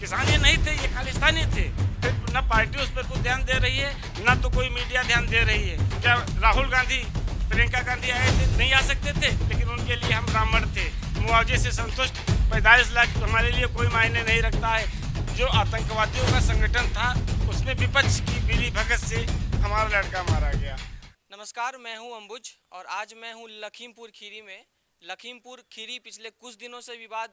किसान ये नहीं थे, ये खालिस्तानी थे। फिर न पार्टी उस पर कुछ ध्यान दे रही है, न तो कोई मीडिया ध्यान दे रही है। क्या राहुल गांधी, प्रियंका गांधी आए थे, नहीं आ सकते थे, लेकिन उनके लिए हम ब्राह्मण थे। मुआवजे से संतुष्ट 45 लाख हमारे लिए कोई मायने नहीं रखता है। जो आतंकवादियों का संगठन था उसमें विपक्ष की मिली भगत से हमारा लड़का मारा गया। नमस्कार, मैं हूं अंबुज और आज मैं हूं लखीमपुर खीरी में। लखीमपुर खीरी पिछले कुछ दिनों से विवाद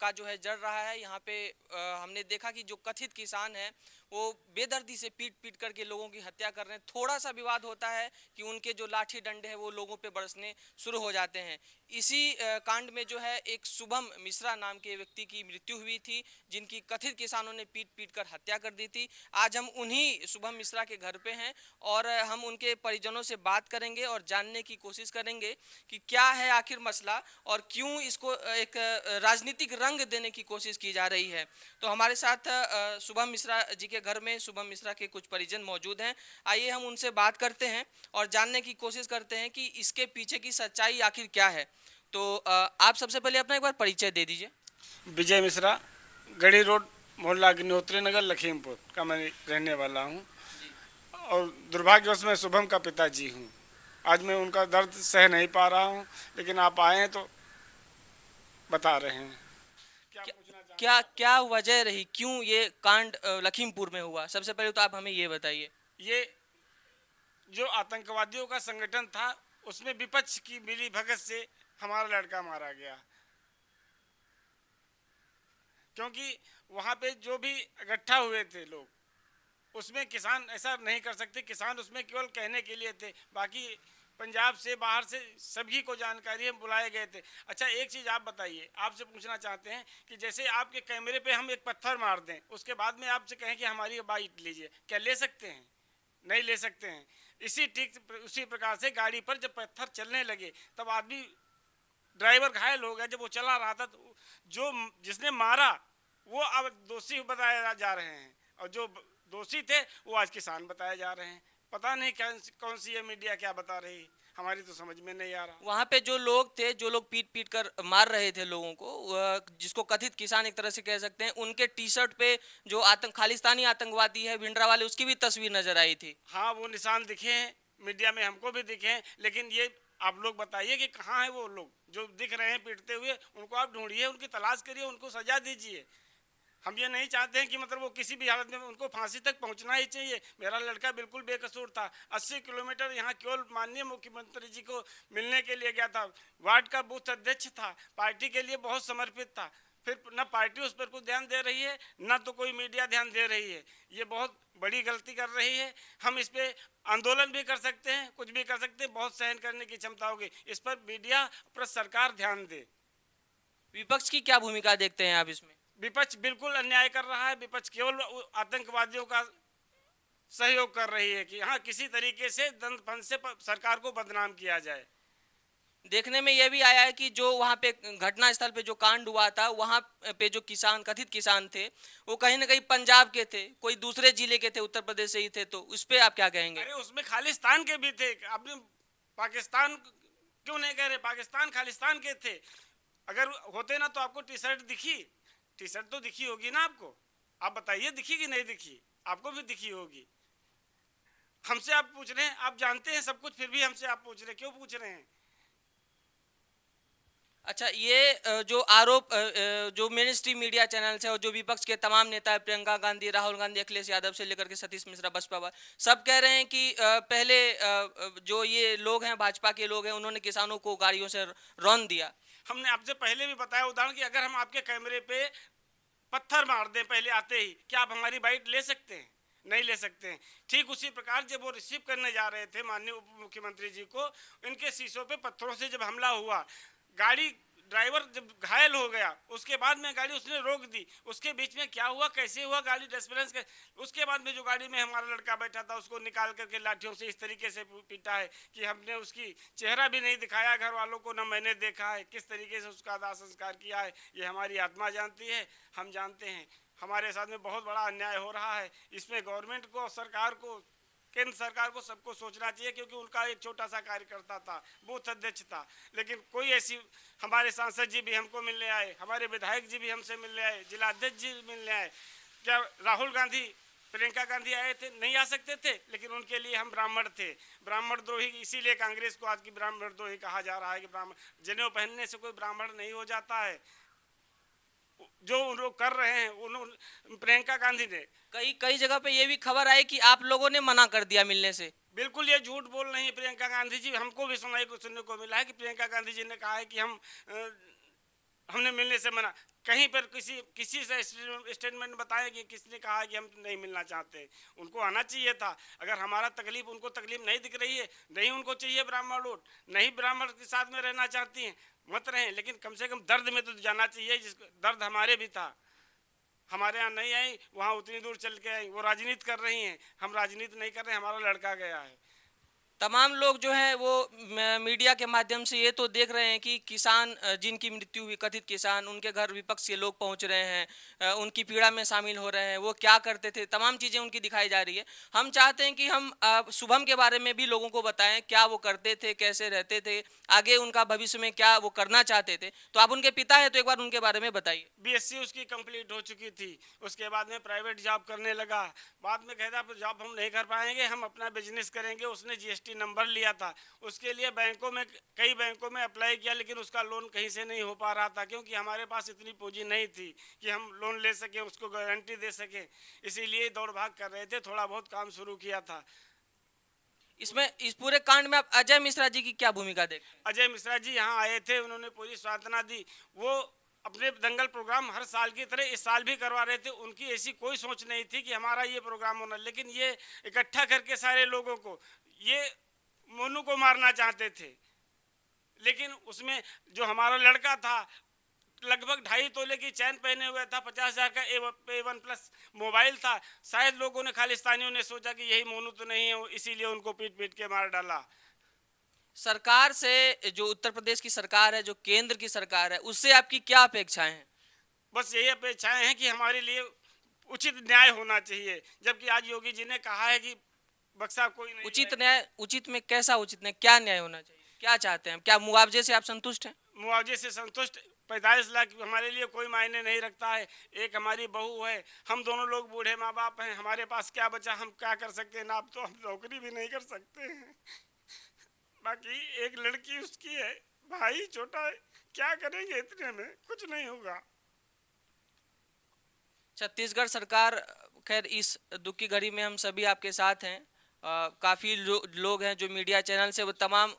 का जो है जड़ रहा है। यहाँ पे हमने देखा कि जो कथित किसान है वो बेदर्दी से पीट पीट करके लोगों की हत्या कर रहे हैं। थोड़ा सा विवाद होता है कि उनके जो लाठी डंडे हैं वो लोगों पे बरसने शुरू हो जाते हैं। इसी कांड में जो है एक शुभम मिश्रा नाम के व्यक्ति की मृत्यु हुई थी, जिनकी कथित किसानों ने पीट पीट कर हत्या कर दी थी। आज हम उन्हीं शुभम मिश्रा के घर पे हैं और हम उनके परिजनों से बात करेंगे और जानने की कोशिश करेंगे कि क्या है आखिर मसला और क्यों इसको एक राजनीतिक रंग देने की कोशिश की जा रही है। तो हमारे साथ शुभम मिश्रा जी के घर में शुभम मिश्रा के कुछ परिजन मौजूद हैं। आइए हम उनसे बात करते हैं और जानने की कोशिश करते हैं कि इसके पीछे की सच्चाई आखिर क्या है। तो आप सबसे पहले अपना एक बार परिचय दे दीजिए। विजय मिश्रा, गढ़ी रोड, मोहल्ला अग्निहोत्री नगर, लखीमपुर का मैं रहने वाला हूँ और दुर्भाग्यवश मैं शुभम का पिताजी हूँ। आज मैं उनका दर्द सह नहीं पा रहा हूँ, लेकिन आप आए हैं तो बता रहे हैं। क्या क्या वजह रही, क्यों ये कांड लखीमपुर में हुआ? सबसे पहले तो आप हमें ये बताइए। ये जो आतंकवादियों का संगठन था उसमें विपक्ष की मिली भगत से हमारा लड़का मारा गया, क्योंकि वहाँ पे जो भी इकट्ठा हुए थे लोग, उसमें किसान ऐसा नहीं कर सकते। किसान उसमें केवल कहने के लिए थे, बाकी पंजाब से बाहर से सभी को जानकारी है, बुलाए गए थे। अच्छा, एक चीज़ आप बताइए, आपसे पूछना चाहते हैं कि जैसे आपके कैमरे पे हम एक पत्थर मार दें, उसके बाद में आपसे कहें कि हमारी बाइट लीजिए, क्या ले सकते हैं? नहीं ले सकते हैं। उसी प्रकार से गाड़ी पर जब पत्थर चलने लगे तब आदमी ड्राइवर घायल हो गया। जब वो चला रहा था तो जो जिसने मारा वो अब दोषी बताए जा रहे हैं और जो दोषी थे वो आज किसान बताए जा रहे हैं। पता नहीं कौन सी ये मीडिया क्या बता रही है, हमारी तो समझ में नहीं आ रहा। वहाँ पे जो लोग थे, जो लोग पीट पीट कर मार रहे थे लोगों को, जिसको कथित किसान एक तरह से कह सकते हैं, उनके टी शर्ट पे जो खालिस्तानी आतंकवादी है भिंडरा वाले, उसकी भी तस्वीर नजर आई थी। हाँ, वो निशान दिखे हैं, मीडिया में हमको भी दिखे हैं, लेकिन ये आप लोग बताइए कि कहाँ है वो लोग जो दिख रहे हैं पीटते हुए। उनको आप ढूंढिए, उनकी तलाश करिए, उनको सजा दीजिए। हम ये नहीं चाहते हैं कि मतलब वो किसी भी हालत में, उनको फांसी तक पहुंचना ही चाहिए। मेरा लड़का बिल्कुल बेकसूर था। 80 किलोमीटर यहाँ केवल माननीय मुख्यमंत्री जी को मिलने के लिए गया था। वार्ड का बूथ अध्यक्ष था, पार्टी के लिए बहुत समर्पित था। फिर न पार्टी उस पर कुछ ध्यान दे रही है, न तो कोई मीडिया ध्यान दे रही है। ये बहुत बड़ी गलती कर रही है। हम इस पर आंदोलन भी कर सकते हैं, कुछ भी कर सकते हैं, बहुत सहन करने की क्षमता होगी। इस पर मीडिया, पर सरकार ध्यान दे। विपक्ष की क्या भूमिका देखते हैं आप इसमें? विपक्ष बिल्कुल अन्याय कर रहा है। विपक्ष केवल आतंकवादियों का सहयोग कर रही है कि हाँ, किसी तरीके से दंड से सरकार को बदनाम किया जाए। देखने में यह भी आया है कि जो वहाँ पे घटना स्थल पे जो कांड हुआ था, वहाँ पे जो किसान, कथित किसान थे, वो कहीं ना कहीं पंजाब के थे, कोई दूसरे जिले के थे, उत्तर प्रदेश से ही थे। तो उस पे आप क्या कहेंगे? अरे उसमें खालिस्तान के भी थे। आपने पाकिस्तान क्यों नहीं कह रहे? पाकिस्तान खालिस्तान के थे। अगर होते ना तो आपको टी शर्ट दिखी? टी शर्ट तो दिखी होगी ना आपको। आप बताइए, दिखी कि नहीं दिखी? आपको भी दिखी होगी। हमसे आप पूछ रहे हैं, आप जानते हैं सब कुछ, फिर भी हमसे आप पूछ रहे हैं, क्यों पूछ रहे हैं? अच्छा, ये जो आरोप जो मेन स्ट्रीम मीडिया चैनल है और जो विपक्ष के तमाम नेता है, प्रियंका गांधी, राहुल गांधी, अखिलेश यादव से लेकर के सतीश मिश्रा बसपा वाले, सब कह रहे हैं कि पहले जो ये लोग हैं, भाजपा के लोग हैं, उन्होंने किसानों को गाड़ियों से रौंद दिया। हमने आपसे पहले भी बताया उदाहरण कि अगर हम आपके कैमरे पे पत्थर मार दें पहले आते ही, क्या आप हमारी बाइट ले सकते हैं? नहीं ले सकते हैं। ठीक उसी प्रकार जब वो रिसीव करने जा रहे थे माननीय उप मुख्यमंत्री जी को, इनके शीशों पे पत्थरों से जब हमला हुआ, गाड़ी ड्राइवर जब घायल हो गया, उसके बाद में गाड़ी उसने रोक दी। उसके बीच में क्या हुआ, कैसे हुआ, गाड़ी डिस्बैलेंस के उसके बाद में जो गाड़ी में हमारा लड़का बैठा था उसको निकाल करके लाठियों से इस तरीके से पीटा है कि हमने उसकी चेहरा भी नहीं दिखाया घर वालों को, ना मैंने देखा है किस तरीके से उसका दाह संस्कार किया है। ये हमारी आत्मा जानती है, हम जानते हैं। हमारे साथ में बहुत बड़ा अन्याय हो रहा है। इसमें गवर्नमेंट को, सरकार को केंद्र सरकार को सबको सोचना चाहिए, क्योंकि उनका एक छोटा सा कार्यकर्ता था, बूथ अध्यक्ष था, लेकिन कोई ऐसी, हमारे सांसद जी भी हमको मिलने आए, हमारे विधायक जी भी हमसे मिलने आए, जिला अध्यक्ष जी मिलने आए। क्या राहुल गांधी, प्रियंका गांधी आए थे? नहीं आ सकते थे, लेकिन उनके लिए हम ब्राह्मण थे, ब्राह्मण द्रोही। इसीलिए कांग्रेस को आज की ब्राह्मण द्रोही कहा जा रहा है कि ब्राह्मण, जनेऊ पहनने से कोई ब्राह्मण नहीं हो जाता है। जो उन लोग कर रहे हैं, उन्होंने, प्रियंका गांधी ने कई कई जगह पे ये भी खबर आई कि आप लोगों ने मना कर दिया मिलने से। बिल्कुल ये झूठ बोल रही है प्रियंका गांधी जी। हमको भी सुनने को मिला है कि प्रियंका गांधी जी ने कहा है कि हमने मिलने से मना। कहीं पर किसी से स्टेटमेंट बताया कि किसने कहा कि हम नहीं मिलना चाहते। उनको आना चाहिए था। अगर हमारा तकलीफ उनको तकलीफ नहीं दिख रही है, नहीं उनको चाहिए ब्राह्मण वोट, नहीं ब्राह्मण के साथ में रहना चाहती हैं, मत रहें, लेकिन कम से कम दर्द में तो जाना चाहिए। जिसको दर्द हमारे भी था, हमारे यहाँ नहीं आई, वहाँ उतनी दूर चल के आई। वो राजनीति कर रही हैं, हम राजनीति नहीं कर रहे, हमारा लड़का गया है। तमाम लोग जो हैं वो मीडिया के माध्यम से ये तो देख रहे हैं कि किसान जिनकी मृत्यु हुई, कथित किसान, उनके घर विपक्ष के लोग पहुंच रहे हैं, उनकी पीड़ा में शामिल हो रहे हैं, वो क्या करते थे, तमाम चीज़ें उनकी दिखाई जा रही है। हम चाहते हैं कि हम शुभम के बारे में भी लोगों को बताएं, क्या वो करते थे, कैसे रहते थे, आगे उनका भविष्य में क्या वो करना चाहते थे। तो आप उनके पिता हैं तो एक बार उनके बारे में बताइए। बीएससी उसकी कंप्लीट हो चुकी थी, उसके बाद में प्राइवेट जॉब करने लगा। बाद में कहता जॉब हम नहीं कर पाएंगे, हम अपना बिजनेस करेंगे। उसने जीएसटी नंबर लिया था, उसके लिए बैंकों में, कई बैंकों में अप्लाई किया, लेकिन उसका लोन कहीं से नहीं हो पा रहा था, क्योंकि हमारे पास इतनी पूंजी नहीं थी कि हम लोन ले सके, उसको गारंटी दे सके। इसीलिए दौड़ भाग कर रहे थे। थोड़ा बहुत काम शुरू किया था। इसमें, इस पूरे कांड में आप अजय मिश्रा जी की क्या भूमिका देखते हैं? अजय मिश्रा जी यहाँ आए थे, उन्होंने पूरी सांत्वना दी। वो अपने दंगल प्रोग्राम हर साल की तरह इस साल भी करवा रहे थे। उनकी ऐसी कोई सोच नहीं थी कि हमारा ये प्रोग्राम होना, लेकिन ये इकट्ठा करके सारे लोगों को, ये मोनू को मारना चाहते थे। लेकिन उसमें जो हमारा लड़का था, लगभग 2.5 तोले की चैन पहने हुए था, 50,000 का A1 प्लस मोबाइल था। शायद लोगों ने, खालिस्तानियों ने सोचा कि यही मोनू तो नहीं है, इसीलिए उनको पीट पीट के मार डाला। सरकार से, जो उत्तर प्रदेश की सरकार है, जो केंद्र की सरकार है, उससे आपकी क्या अपेक्षाएं हैं? बस यही अपेक्षाएं हैं कि हमारे लिए उचित न्याय होना चाहिए। जबकि आज योगी जी ने कहा है कि बक्सा कोई नहीं। उचित न्याय, उचित में कैसा उचित न्याय, क्या न्याय होना चाहिए, क्या चाहते हैं? क्या मुआवजे से आप संतुष्ट हैं? मुआवजे से संतुष्ट। 45 लाख हमारे लिए कोई मायने नहीं रखता है। एक हमारी बहू है, हम दोनों लोग बूढ़े माँ बाप हैं, हमारे पास क्या बचा, हम क्या कर सकते हैं ना। अब तो हम नौकरी भी नहीं कर सकते हैं। बाकी एक लड़की उसकी है, भाई छोटा है, क्या करेंगे, इतने में कुछ नहीं होगा। छत्तीसगढ़ सरकार, खैर इस दुख की घड़ी में हम सभी आपके साथ हैं। काफ़ी लोग हैं जो मीडिया चैनल से, वो तमाम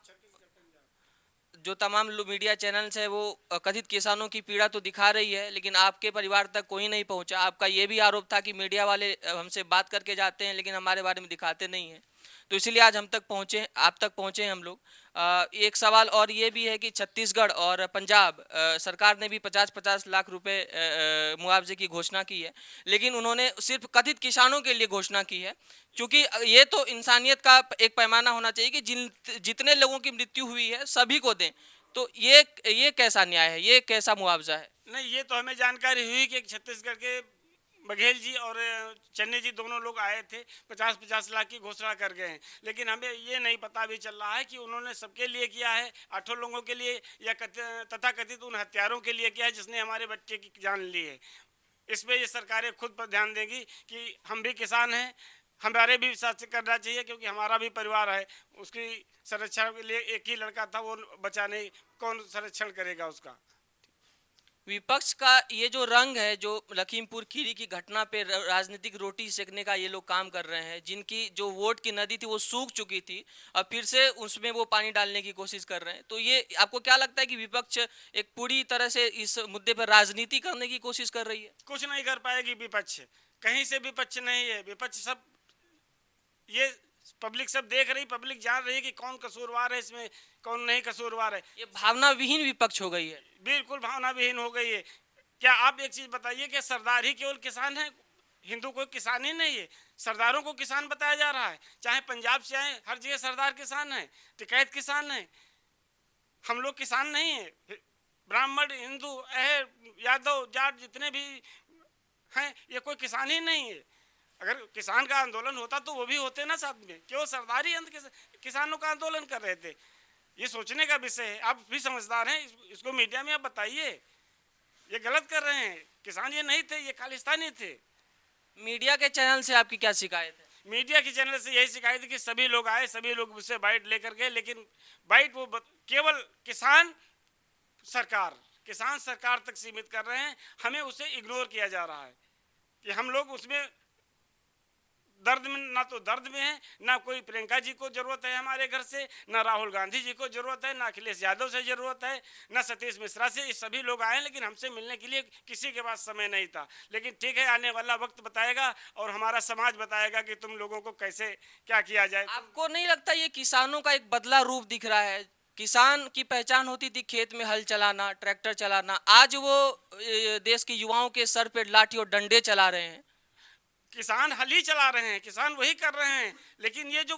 मीडिया चैनल्स है वो कथित किसानों की पीड़ा तो दिखा रही है, लेकिन आपके परिवार तक कोई नहीं पहुंचा। आपका ये भी आरोप था कि मीडिया वाले हमसे बात करके जाते हैं लेकिन हमारे बारे में दिखाते नहीं हैं। तो इसीलिए आज हम तक पहुंचे, आप तक पहुंचे हम लोग। एक सवाल और ये भी है कि छत्तीसगढ़ और पंजाब सरकार ने भी 50-50 लाख रुपए मुआवजे की घोषणा की है, लेकिन उन्होंने सिर्फ कथित किसानों के लिए घोषणा की है। क्योंकि ये तो इंसानियत का एक पैमाना होना चाहिए कि जितने लोगों की मृत्यु हुई है सभी को दें। तो ये कैसा न्याय है, ये कैसा मुआवजा है? नहीं, ये तो हमें जानकारी हुई कि छत्तीसगढ़ के बघेल जी और चन्नी जी दोनों लोग आए थे, 50-50 लाख की घोषणा कर गए हैं। लेकिन हमें ये नहीं पता भी चल रहा है कि उन्होंने सबके लिए किया है, 8 लोगों के लिए, या तथाकथित उन हत्यारों के लिए किया है जिसने हमारे बच्चे की जान ली है। इसमें ये सरकारें खुद पर ध्यान देंगी कि हम भी किसान हैं, हमारे भी साथ करना चाहिए, क्योंकि हमारा भी परिवार है। उसकी संरक्षण के लिए एक ही लड़का था, वो बचा नहीं, कौन संरक्षण करेगा उसका। विपक्ष का ये जो रंग है, जो लखीमपुर खीरी की घटना पे राजनीतिक रोटी सेकने का ये लोग काम कर रहे हैं, जिनकी जो वोट की नदी थी वो सूख चुकी थी और फिर से उसमें वो पानी डालने की कोशिश कर रहे हैं। तो ये आपको क्या लगता है कि विपक्ष एक पूरी तरह से इस मुद्दे पर राजनीति करने की कोशिश कर रही है? कुछ नहीं कर पाएगी विपक्ष, कहीं से विपक्ष नहीं है। विपक्ष सब, ये पब्लिक सब देख रही, पब्लिक जान रही है कि कौन कसूरवार है इसमें, कौन नहीं कसूरवार है। ये भावना विहीन विपक्ष हो गई है। बिल्कुल भावना विहीन हो गई है। क्या आप एक चीज बताइए कि सरदार ही केवल किसान है? हिंदू कोई किसान ही नहीं है, सरदारों को किसान बताया जा रहा है। चाहे पंजाब से आए, हर जगह सरदार किसान है, टिकैत किसान है। हम लोग किसान नहीं है। ब्राह्मण, हिंदू, अहर, यादव, जाट जितने भी हैं, ये कोई किसान ही नहीं है। अगर किसान का आंदोलन होता तो वो भी होते ना साथ में, केवल सरदार ही किसानों का आंदोलन कर रहे थे। ये सोचने का विषय है। आप भी समझदार हैं, इसको मीडिया में आप बताइए, ये गलत कर रहे हैं। किसान ये नहीं थे, ये खालिस्तानी थे। मीडिया के चैनल से आपकी क्या शिकायत है? मीडिया के चैनल से यही शिकायत है कि सभी लोग आए, सभी लोग उससे बाइट लेकर गए, लेकिन बाइट वो केवल किसान सरकार तक सीमित कर रहे हैं। हमें उसे इग्नोर किया जा रहा है कि हम लोग उसमें दर्द में, ना तो दर्द में है, ना कोई प्रियंका जी को जरूरत है हमारे घर से, ना राहुल गांधी जी को जरूरत है, ना अखिलेश यादव से जरूरत है, ना सतीश मिश्रा से। ये सभी लोग आए, लेकिन हमसे मिलने के लिए किसी के पास समय नहीं था। लेकिन ठीक है, आने वाला वक्त बताएगा और हमारा समाज बताएगा कि तुम लोगों को कैसे क्या किया जाए। आपको नहीं लगता ये किसानों का एक बदला रूप दिख रहा है? किसान की पहचान होती थी खेत में हल चलाना, ट्रैक्टर चलाना, आज वो देश के युवाओं के सर पे लाठी और डंडे चला रहे हैं। किसान हल ही चला रहे हैं, किसान वही कर रहे हैं, लेकिन ये जो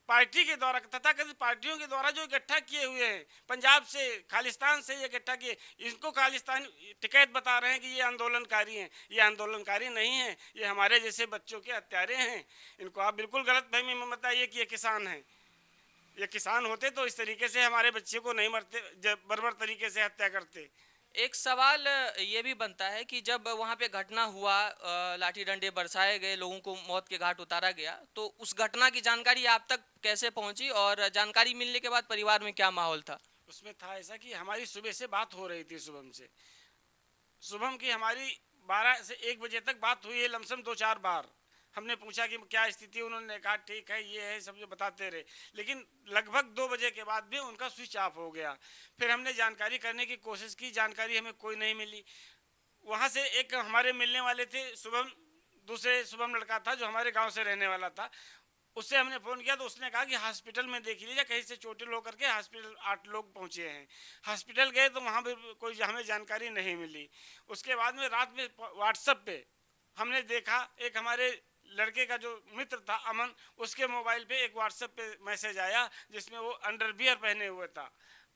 पार्टी के द्वारा, तथाकथित पार्टियों के द्वारा जो इकट्ठा किए हुए हैं, पंजाब से, खालिस्तान से ये इकट्ठा किए, इनको खालिस्तान टिकैत बता रहे हैं कि ये आंदोलनकारी हैं। ये आंदोलनकारी नहीं है, ये हमारे जैसे बच्चों के हत्यारे हैं। इनको आप बिल्कुल गलतफहमी में बताइए कि ये किसान हैं। ये किसान होते तो इस तरीके से हमारे बच्चे को नहीं मरते, बर्बर तरीके से हत्या करते। एक सवाल ये भी बनता है कि जब वहाँ पे घटना हुआ, लाठी डंडे बरसाए गए, लोगों को मौत के घाट उतारा गया, तो उस घटना की जानकारी आप तक कैसे पहुंची और जानकारी मिलने के बाद परिवार में क्या माहौल था? उसमें था ऐसा कि हमारी सुबह से बात हो रही थी, शुभम की हमारी 12 से 1 बजे तक बात हुई है, लमसम 2-4 बार। हमने पूछा कि क्या स्थिति, उन्होंने कहा ठीक है, ये है, सब जो बताते रहे, लेकिन लगभग 2 बजे के बाद भी उनका स्विच ऑफ हो गया। फिर हमने जानकारी करने की कोशिश की, जानकारी हमें कोई नहीं मिली। वहाँ से एक हमारे मिलने वाले थे शुभम, दूसरे शुभम लड़का था जो हमारे गांव से रहने वाला था, उससे हमने फ़ोन किया तो उसने कहा कि हॉस्पिटल में देख लीजिए, कहीं से चोटिल होकर के हॉस्पिटल 8 लोग पहुँचे हैं। हॉस्पिटल गए तो वहाँ पर कोई हमें जानकारी नहीं मिली। उसके बाद में रात में व्हाट्सएप पे हमने देखा, एक हमारे लड़के का जो मित्र था अमन, उसके मोबाइल पे एक व्हाट्सएप पे मैसेज आया जिसमें वो अंडरवियर पहने हुए था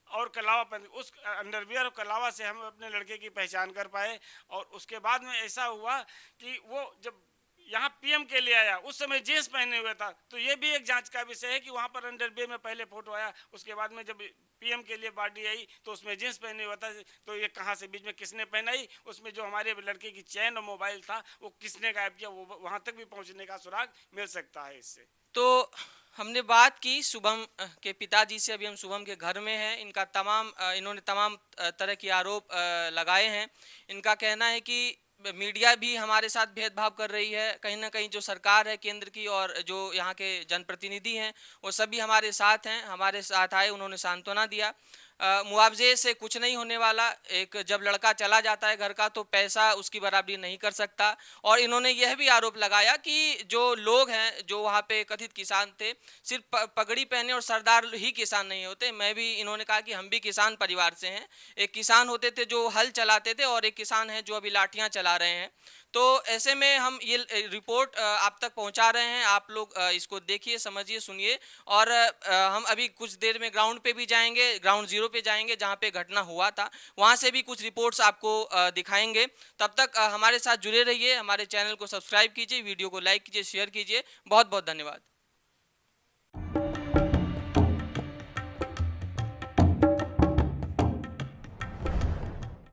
और कलावा पहने। उस अंडरवियर और कलावा से हम अपने लड़के की पहचान कर पाए। और उसके बाद में ऐसा हुआ कि वो जब यहाँ पीएम के लिए आया, उस समय जींस पहने हुए था, तो ये भी एक जांच का विषय है कि वहाँ पर अंडरवियर में पहले फोटो आया, उसके बाद में जब पीएम के लिए पार्टी आई तो उसमें जींस पहने हुआ था। तो ये कहाँ से, बीच में किसने पहनाई, उसमें जो हमारे लड़के की चैन और मोबाइल था वो किसने गायब किया, वो वहाँ तक भी पहुँचने का सुराग मिल सकता है इससे। तो हमने बात की शुभम के पिताजी से। अभी हम शुभम के घर में हैं। इन्होंने तमाम तरह के आरोप लगाए हैं। इनका कहना है कि मीडिया भी हमारे साथ भेदभाव कर रही है। कहीं ना कहीं जो सरकार है केंद्र की और जो यहाँ के जनप्रतिनिधि हैं वो सभी हमारे साथ हैं, हमारे साथ आए, उन्होंने सांत्वना दिया। मुआवजे से कुछ नहीं होने वाला, एक जब लड़का चला जाता है घर का तो पैसा उसकी बराबरी नहीं कर सकता। और इन्होंने यह भी आरोप लगाया कि जो लोग हैं जो वहाँ पे कथित किसान थे, सिर्फ पगड़ी पहने और सरदार ही किसान नहीं होते। मैं भी, इन्होंने कहा कि हम भी किसान परिवार से हैं। एक किसान होते थे जो हल चलाते थे और एक किसान है जो अभी लाठियाँ चला रहे हैं। तो ऐसे में हम ये रिपोर्ट आप तक पहुंचा रहे हैं। आप लोग इसको देखिए, समझिए, सुनिए। और हम अभी कुछ देर में ग्राउंड पे भी जाएंगे, ग्राउंड जीरो पे जाएंगे जहां पे घटना हुआ था, वहां से भी कुछ रिपोर्ट्स आपको दिखाएंगे। तब तक हमारे साथ जुड़े रहिए, हमारे चैनल को सब्सक्राइब कीजिए, वीडियो को लाइक कीजिए, शेयर कीजिए। बहुत बहुत धन्यवाद।